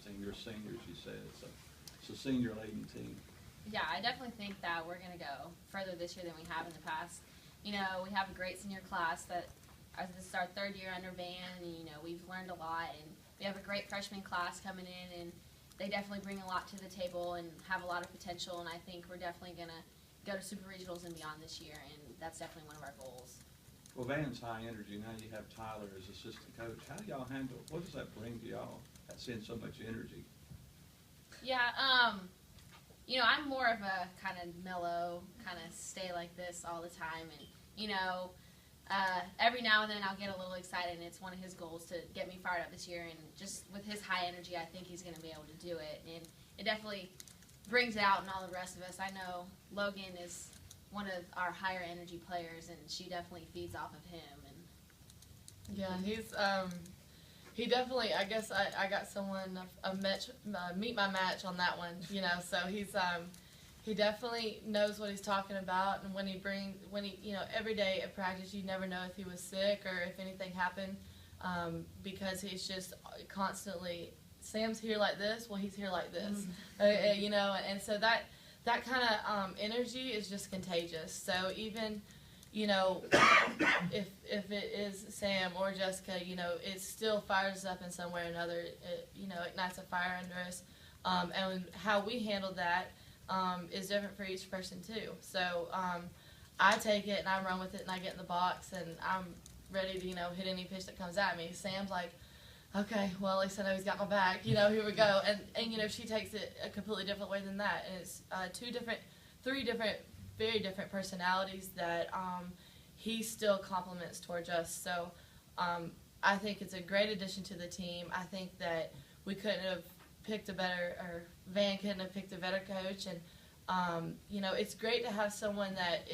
team. You're seniors, you said. It's a senior-laden team. Yeah, I definitely think that we're going to go further this year than we have in the past. You know, we have a great senior class that this is our third year under Van, and, you know, we've learned a lot. And we have a great freshman class coming in, and they definitely bring a lot to the table and have a lot of potential. And I think we're definitely going to go to Super Regionals and beyond this year, and that's definitely one of our goals. Well, Van's high energy. Now you have Tyler as assistant coach. How do y'all handle, what does that bring to y'all, that seeing so much energy? Yeah, you know, I'm more of a kind of mellow, kind of stay like this all the time. And, you know, every now and then I'll get a little excited, and it's one of his goals to get me fired up this year. And just with his high energy, I think he's going to be able to do it. And it definitely brings it out in all the rest of us. I know Logan is one of our higher energy players, and she definitely feeds off of him. And yeah, he's he definitely, I guess I got someone a match, meet my match on that one, you know. So he's he definitely knows what he's talking about, and when he you know, every day at practice you never know if he was sick or if anything happened, because he's just constantly, Sam's here like this, well, he's here like this, you know, and so that kind of energy is just contagious. So even, you know, if it is Sam or Jessica, you know, it still fires up in some way or another. It, you know, ignites a fire under us, and how we handle that is different for each person too. So I take it and I run with it, and I get in the box and I'm ready to, you know, hit any pitch that comes at me. Sam's like, okay, well, at least I know he's got my back, you know, here we go. And you know, she takes it a completely different way than that. And it's three different, very different personalities that he still compliments towards us. So I think it's a great addition to the team. I think that we couldn't have picked a better, or Van couldn't have picked a better coach. And, you know, it's great to have someone that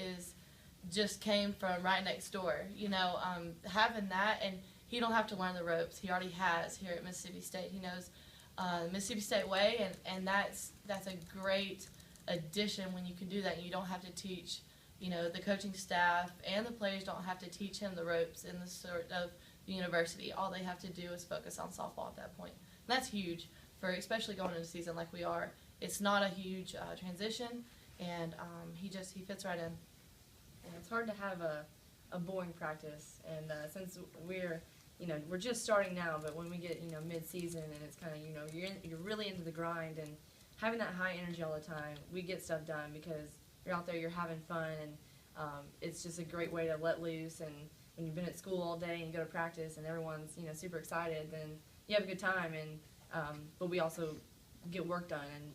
just came from right next door, you know, having that. And he don't have to learn the ropes. He already has here at Mississippi State. He knows the Mississippi State way, and that's a great addition when you can do that. And you don't have to teach, you know, the coaching staff and the players don't have to teach him the ropes in the sort of the university. All they have to do is focus on softball at that point. And that's huge for especially going into a season like we are. It's not a huge transition, and he fits right in. And it's hard to have a boring practice, and since we're just starting now, but when we get, you know, mid-season and it's kind of, you know, you're really into the grind, and having that high energy all the time, we get stuff done because you're out there, you're having fun, and it's just a great way to let loose. And when you've been at school all day and you go to practice and everyone's, you know, super excited, then you have a good time. And but we also get work done and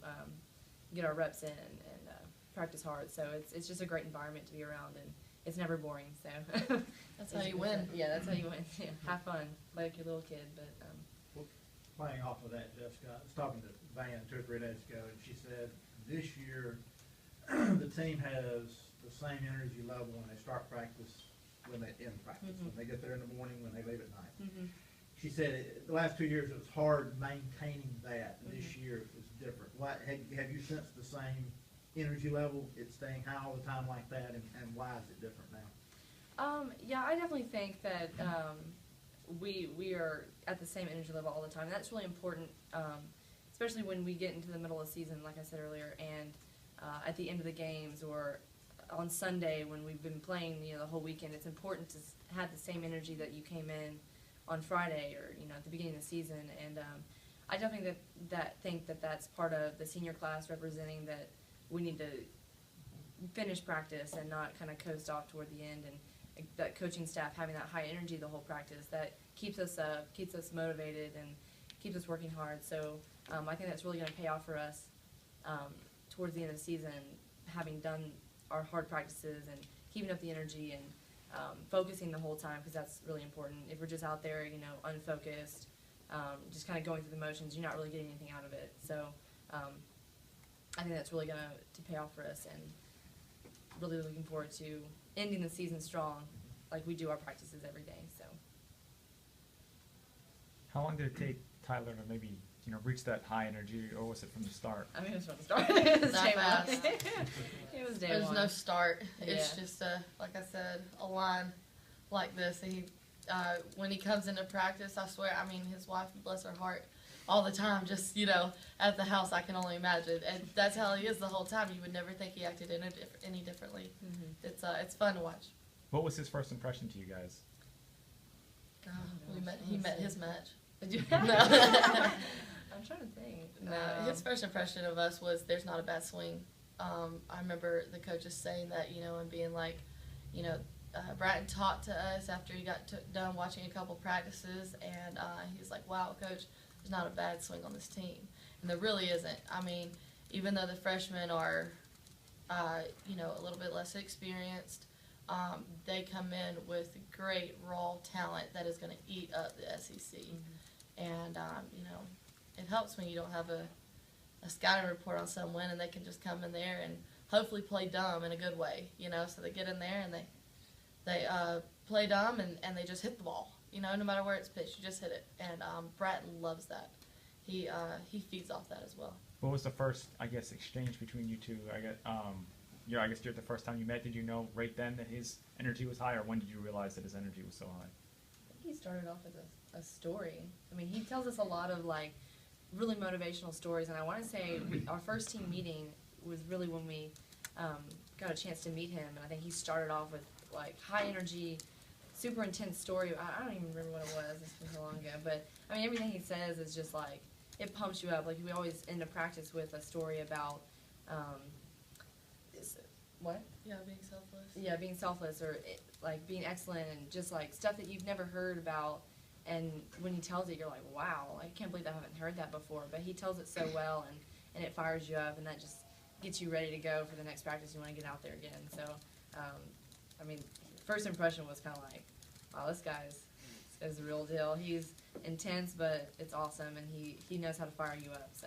get our reps in and practice hard. So it's just a great environment to be around, and it's never boring. So That's how you win. Yeah, that's how you win. Yeah, have fun, play like your little kid. But Well, playing off of that, Jessica, I was talking to Van 2 or 3 days ago, and she said this year the team has the same energy level when they start practice, when they end practice, when they get there in the morning, when they leave at night. She said the last 2 years it was hard maintaining that. This year it's different. Have you sensed the same energy level? It's staying high all the time like that, and why is it different now? Yeah, I definitely think that we are at the same energy level all the time. That's really important, especially when we get into the middle of the season, like I said earlier, and at the end of the games or on Sunday when we've been playing, you know, the whole weekend. It's important to have the same energy that you came in on Friday or, you know, at the beginning of the season. And I definitely think that that's part of the senior class, representing that we need to finish practice and not kind of coast off toward the end, and that coaching staff having that high energy the whole practice, that keeps us up, keeps us motivated, and keeps us working hard. So I think that's really going to pay off for us towards the end of the season, having done our hard practices and keeping up the energy and focusing the whole time, because that's really important. If we're just out there, you know, unfocused, just kind of going through the motions, you're not really getting anything out of it. So I think that's really going to pay off for us, and really looking forward to ending the season strong, like we do our practices every day. So. How long did it take Tyler to maybe, you know, reach that high energy, or was it from the start? I mean, it was from the start. It was Not day fast. one. It was day There's one. no start. It's Yeah. just like I said, a line like this. He when he comes into practice, I swear, I mean, his wife, bless her heart, all the time, just, at the house, I can only imagine. And that's how he is the whole time. You would never think he acted any differently. It's fun to watch. What was his first impression to you guys? He met his match. I'm No. trying to think. His first impression of us was there's not a bad swing. I remember the coaches saying that, and being like, Bratton talked to us after he got done watching a couple practices, and he's like, wow, Coach, there's not a bad swing on this team. And there really isn't. I mean, even though the freshmen are, a little bit less experienced, they come in with great raw talent that is going to eat up the SEC. And, it helps when you don't have a scouting report on someone and they can just come in there and hopefully play dumb in a good way, so they get in there and they play dumb and they just hit the ball, no matter where it's pitched, you just hit it. And Bratton loves that. He feeds off that as well. What was the first, exchange between you two? I guess during the first time you met, did you know right then that his energy was high, or when did you realize that his energy was so high? I think he started off with a story. I mean, he tells us a lot of really motivational stories, and I want to say our first team meeting was really when we got a chance to meet him, and I think he started off with high energy, super intense story. I don't even remember what it was. It's been so long ago, but I mean everything he says is just it pumps you up. We always end a practice with a story about what? Yeah, being selfless. Yeah, being selfless, or being excellent, and just stuff that you've never heard about. And when he tells it, you're like, wow, I can't believe I haven't heard that before. But he tells it so well, and it fires you up, and that just gets you ready to go for the next practice. You want to get out there again. So, I mean, first impression was kind of wow, this guy's the real deal. He's intense, but it's awesome, and he knows how to fire you up. So.